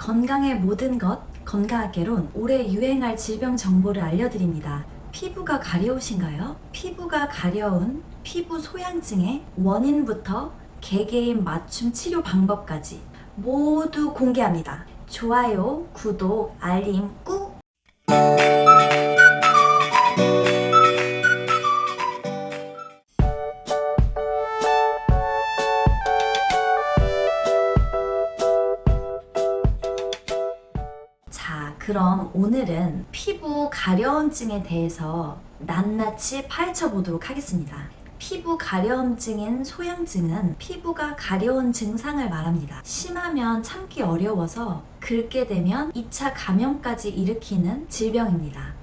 건강의 모든 것, 건강학개론 올해 유행할 질병 정보를 알려드립니다. 피부가 가려우신가요? 피부가 가려운 피부 소양증의 원인부터 개개인 맞춤 치료 방법까지 모두 공개합니다. 좋아요, 구독, 알림 꾹! 자, 그럼 오늘은 피부 가려움증에 대해서 낱낱이 파헤쳐 보도록 하겠습니다. 피부 가려움증인 소양증은 피부가 가려운 증상을 말합니다. 심하면 참기 어려워서 긁게 되면 2차 감염까지 일으키는 질병입니다.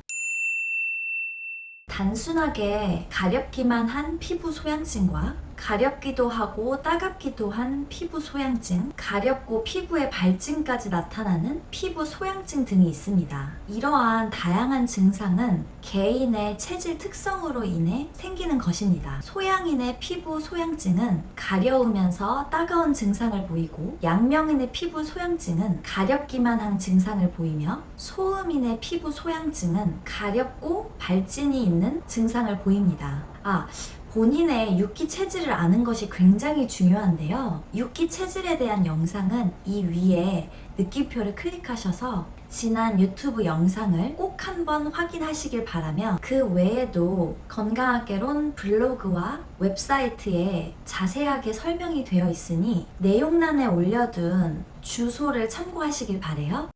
단순하게 가렵기만 한 피부 소양증과 가렵기도 하고 따갑기도 한 피부 소양증, 가렵고 피부에 발진까지 나타나는 피부 소양증 등이 있습니다. 이러한 다양한 증상은 개인의 체질 특성으로 인해 생기는 것입니다. 소양인의 피부 소양증은 가려우면서 따가운 증상을 보이고, 양명인의 피부 소양증은 가렵기만 한 증상을 보이며, 소음인의 피부 소양증은 가렵고 발진이 있는 증상을 보입니다. 본인의 육기 체질을 아는 것이 굉장히 중요한데요. 육기 체질에 대한 영상은 이 위에 느낌표를 클릭하셔서 지난 유튜브 영상을 꼭 한번 확인하시길 바라며, 그 외에도 건강학개론 블로그와 웹사이트에 자세하게 설명이 되어 있으니 내용란에 올려둔 주소를 참고하시길 바래요.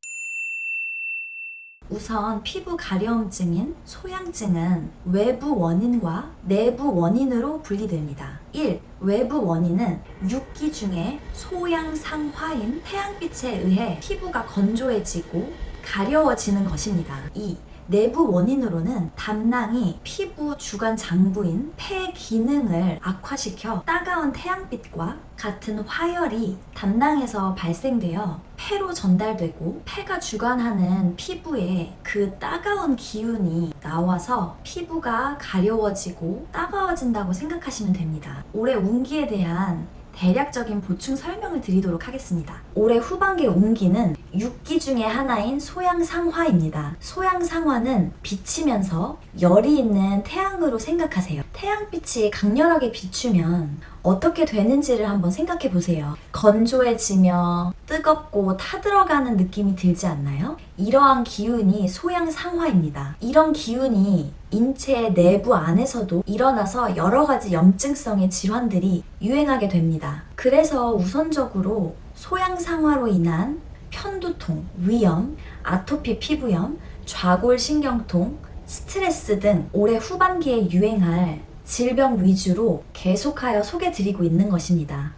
우선 피부 가려움증인 소양증은 외부 원인과 내부 원인으로 분리됩니다. 1. 외부 원인은 육기 중에 소양상화인 태양빛에 의해 피부가 건조해지고 가려워지는 것입니다. 2. 내부 원인으로는 담낭이 피부 주간 장부인 폐 기능을 악화시켜 따가운 태양빛과 같은 화열이 담낭에서 발생되어 폐로 전달되고, 폐가 주관하는 피부에 그 따가운 기운이 나와서 피부가 가려워지고 따가워진다고 생각하시면 됩니다. 올해 운기에 대한 대략적인 보충 설명을 드리도록 하겠습니다. 올해 후반기 운기는 6기 중에 하나인 소양상화입니다. 소양상화는 비치면서 열이 있는 태양으로 생각하세요. 태양빛이 강렬하게 비추면 어떻게 되는지를 한번 생각해 보세요. 건조해지며 뜨겁고 타들어가는 느낌이 들지 않나요? 이러한 기운이 소양상화입니다. 이런 기운이 인체 내부 안에서도 일어나서 여러 가지 염증성의 질환들이 유행하게 됩니다. 그래서 우선적으로 소양상화로 인한 편두통, 위염, 아토피 피부염, 좌골신경통, 스트레스 등 올해 후반기에 유행할 질병 위주로 계속하여 소개드리고 있는 것입니다.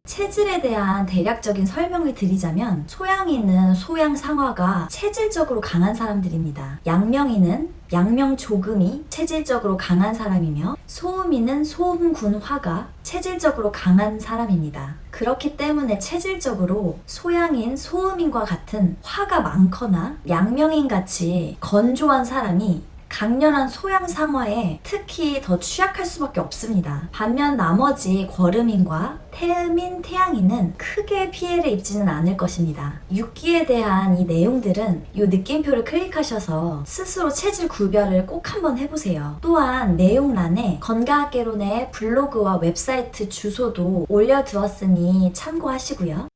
체질에 대한 대략적인 설명을 드리자면, 소양인은 소양상화가 체질적으로 강한 사람들입니다. 양명인은 양명조금이 체질적으로 강한 사람이며, 소음인은 소음군화가 체질적으로 강한 사람입니다. 그렇기 때문에 체질적으로 소양인, 소음인과 같은 화가 많거나 양명인같이 건조한 사람이 강렬한 소양상화에 특히 더 취약할 수밖에 없습니다. 반면 나머지 거름인과 태음인, 태양인은 크게 피해를 입지는 않을 것입니다. 육기에 대한 이 내용들은 이 느낌표를 클릭하셔서 스스로 체질 구별을 꼭 한번 해보세요. 또한 내용란에 건강학개론의 블로그와 웹사이트 주소도 올려두었으니 참고하시고요.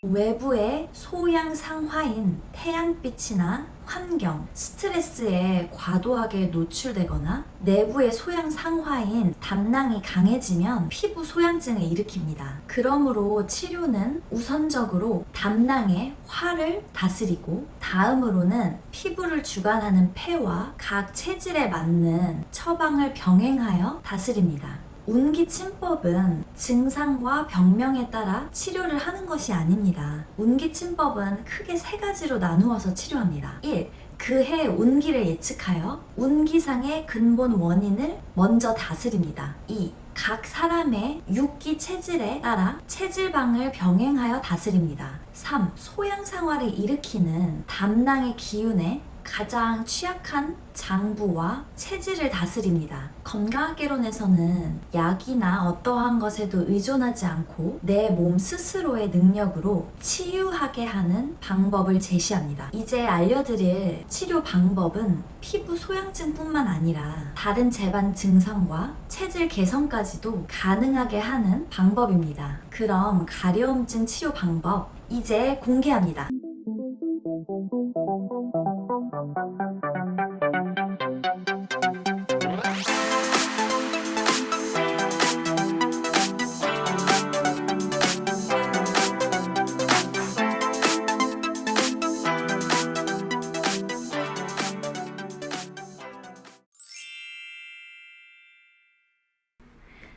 외부의 소양상화인 태양빛이나 환경, 스트레스에 과도하게 노출되거나 내부의 소양상화인 담낭이 강해지면 피부 소양증을 일으킵니다. 그러므로 치료는 우선적으로 담낭의 화를 다스리고, 다음으로는 피부를 주관하는 폐와 각 체질에 맞는 처방을 병행하여 다스립니다. 운기침법은 증상과 병명에 따라 치료를 하는 것이 아닙니다. 운기침법은 크게 3가지로 나누어서 치료합니다. 1. 그해 운기를 예측하여 운기상의 근본 원인을 먼저 다스립니다. 2. 각 사람의 육기 체질에 따라 체질방을 병행하여 다스립니다. 3. 소양상화를 일으키는 담낭의 기운에 가장 취약한 장부와 체질을 다스립니다. 건강학개론에서는 약이나 어떠한 것에도 의존하지 않고 내 몸 스스로의 능력으로 치유하게 하는 방법을 제시합니다. 이제 알려드릴 치료 방법은 피부 소양증뿐만 아니라 다른 재반 증상과 체질 개선까지도 가능하게 하는 방법입니다. 그럼 가려움증 치료 방법 이제 공개합니다.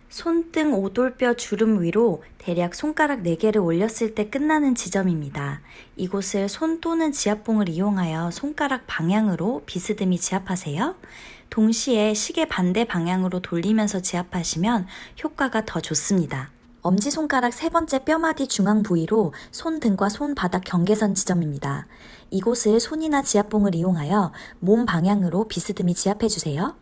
손등 오돌뼈 주름 위로 대략 손가락 4개를 올렸을 때 끝나는 지점입니다. 이곳을 손 또는 지압봉을 이용하여 손가락 방향으로 비스듬히 지압하세요. 동시에 시계 반대 방향으로 돌리면서 지압하시면 효과가 더 좋습니다. 엄지손가락 3번째 뼈마디 중앙 부위로 손등과 손바닥 경계선 지점입니다. 이곳을 손이나 지압봉을 이용하여 몸 방향으로 비스듬히 지압해주세요.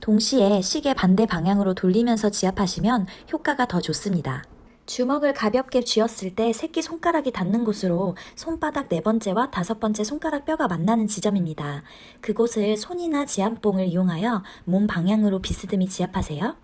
동시에 시계 반대 방향으로 돌리면서 지압하시면 효과가 더 좋습니다. 주먹을 가볍게 쥐었을 때 새끼손가락이 닿는 곳으로 손바닥 4번째와 5번째 손가락 뼈가 만나는 지점입니다. 그곳을 손이나 지압봉을 이용하여 몸 방향으로 비스듬히 지압하세요.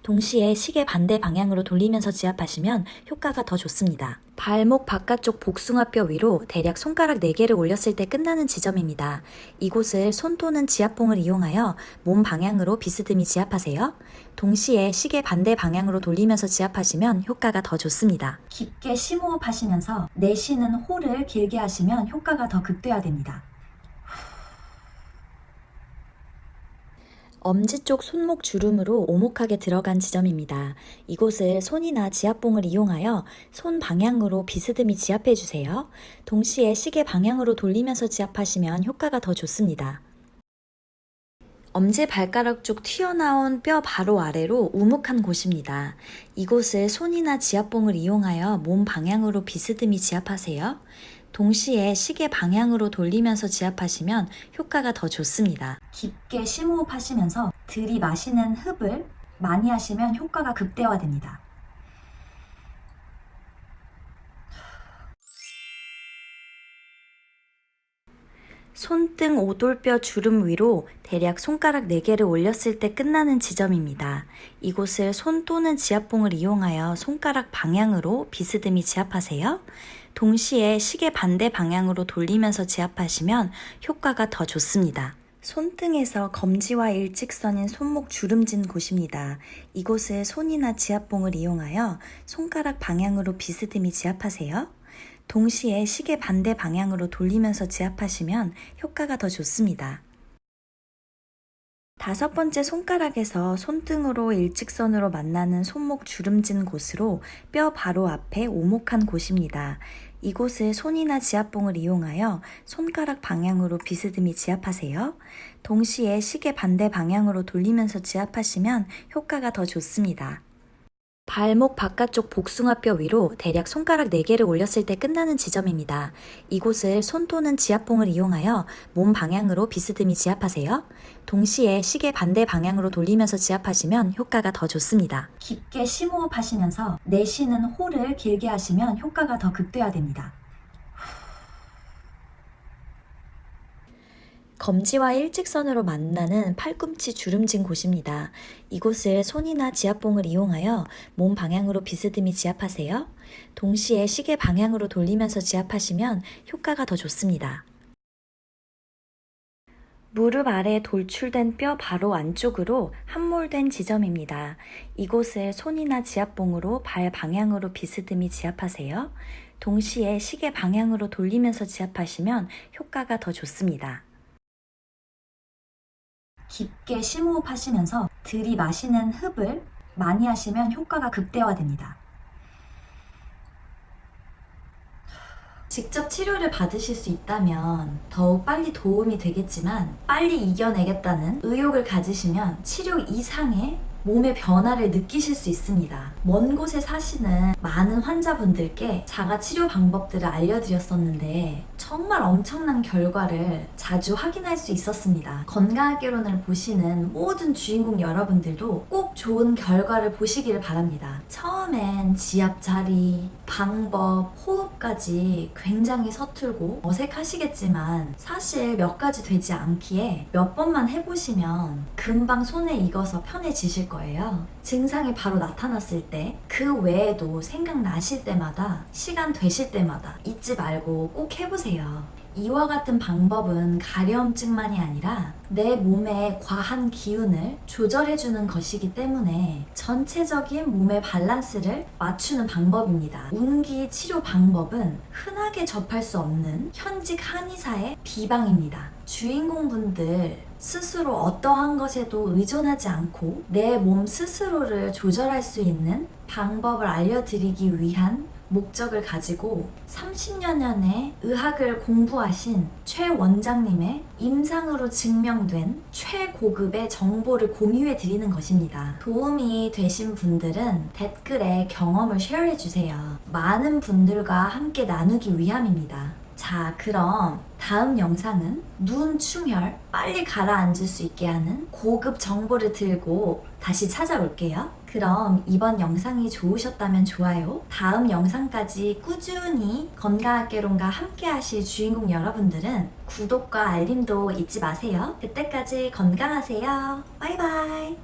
동시에 시계 반대 방향으로 돌리면서 지압하시면 효과가 더 좋습니다. 발목 바깥쪽 복숭아뼈 위로 대략 손가락 4개를 올렸을 때 끝나는 지점입니다. 이곳을 손 또는 지압봉을 이용하여 몸 방향으로 비스듬히 지압하세요. 동시에 시계 반대 방향으로 돌리면서 지압하시면 효과가 더 좋습니다. 깊게 심호흡하시면서 내쉬는 호를 길게 하시면 효과가 더 극대화됩니다. 엄지쪽 손목 주름으로 오목하게 들어간 지점입니다. 이곳을 손이나 지압봉을 이용하여 손 방향으로 비스듬히 지압해주세요. 동시에 시계 방향으로 돌리면서 지압하시면 효과가 더 좋습니다. 엄지발가락 쪽 튀어나온 뼈 바로 아래로 우묵한 곳입니다. 이곳을 손이나 지압봉을 이용하여 몸 방향으로 비스듬히 지압하세요. 동시에 시계 방향으로 돌리면서 지압하시면 효과가 더 좋습니다. 깊게 심호흡하시면서 들이마시는 흡을 많이 하시면 효과가 극대화됩니다. 손등 오돌뼈 주름 위로 대략 손가락 4개를 올렸을 때 끝나는 지점입니다. 이곳을 손 또는 지압봉을 이용하여 손가락 방향으로 비스듬히 지압하세요. 동시에 시계 반대 방향으로 돌리면서 지압하시면 효과가 더 좋습니다. 손등에서 검지와 일직선인 손목 주름진 곳입니다. 이곳을 손이나 지압봉을 이용하여 손가락 방향으로 비스듬히 지압하세요. 동시에 시계 반대 방향으로 돌리면서 지압하시면 효과가 더 좋습니다. 5번째 손가락에서 손등으로 일직선으로 만나는 손목 주름진 곳으로 뼈 바로 앞에 오목한 곳입니다. 이곳을 손이나 지압봉을 이용하여 손가락 방향으로 비스듬히 지압하세요. 동시에 시계 반대 방향으로 돌리면서 지압하시면 효과가 더 좋습니다. 발목 바깥쪽 복숭아뼈 위로 대략 손가락 4개를 올렸을 때 끝나는 지점입니다. 이곳을 손 또는 지압봉을 이용하여 몸 방향으로 비스듬히 지압하세요. 동시에 시계 반대 방향으로 돌리면서 지압하시면 효과가 더 좋습니다. 깊게 심호흡하시면서 내쉬는 호를 길게 하시면 효과가 더 극대화됩니다. 검지와 일직선으로 만나는 팔꿈치 주름진 곳입니다. 이곳을 손이나 지압봉을 이용하여 몸 방향으로 비스듬히 지압하세요. 동시에 시계 방향으로 돌리면서 지압하시면 효과가 더 좋습니다. 무릎 아래 돌출된 뼈 바로 안쪽으로 함몰된 지점입니다. 이곳을 손이나 지압봉으로 발 방향으로 비스듬히 지압하세요. 동시에 시계 방향으로 돌리면서 지압하시면 효과가 더 좋습니다. 깊게 심호흡하시면서 들이마시는 흡을 많이 하시면 효과가 극대화됩니다. 직접 치료를 받으실 수 있다면 더욱 빨리 도움이 되겠지만 빨리 이겨내겠다는 의욕을 가지시면 치료 이상의 몸의 변화를 느끼실 수 있습니다. 먼 곳에 사시는 많은 환자분들께 자가 치료 방법들을 알려드렸었는데 정말 엄청난 결과를 자주 확인할 수 있었습니다. 건강학개론을 보시는 모든 주인공 여러분들도 꼭 좋은 결과를 보시기를 바랍니다. 처음엔 지압 자리, 방법, 호흡까지 굉장히 서툴고 어색하시겠지만 사실 몇 가지 되지 않기에 몇 번만 해보시면 금방 손에 익어서 편해지실 거예요. 증상이 바로 나타났을 때 그 외에도 생각나실 때마다 시간 되실 때마다 잊지 말고 꼭 해보세요. 이와 같은 방법은 가려움증만이 아니라 내 몸의 과한 기운을 조절해주는 것이기 때문에 전체적인 몸의 밸런스를 맞추는 방법입니다. 운기 치료 방법은 흔하게 접할 수 없는 현직 한의사의 비방입니다. 주인공분들 스스로 어떠한 것에도 의존하지 않고 내 몸 스스로를 조절할 수 있는 방법을 알려드리기 위한 목적을 가지고 30여 년의 의학을 공부하신 최 원장님의 임상으로 증명된 최고급의 정보를 공유해 드리는 것입니다. 도움이 되신 분들은 댓글에 경험을 쉐어해 주세요. 많은 분들과 함께 나누기 위함입니다. 자, 그럼 다음 영상은 눈 충혈 빨리 가라앉을 수 있게 하는 고급 정보를 들고 다시 찾아올게요. 그럼 이번 영상이 좋으셨다면 좋아요, 다음 영상까지 꾸준히 건강학개론과 함께 하실 주인공 여러분들은 구독과 알림도 잊지 마세요. 그때까지 건강하세요. 바이바이.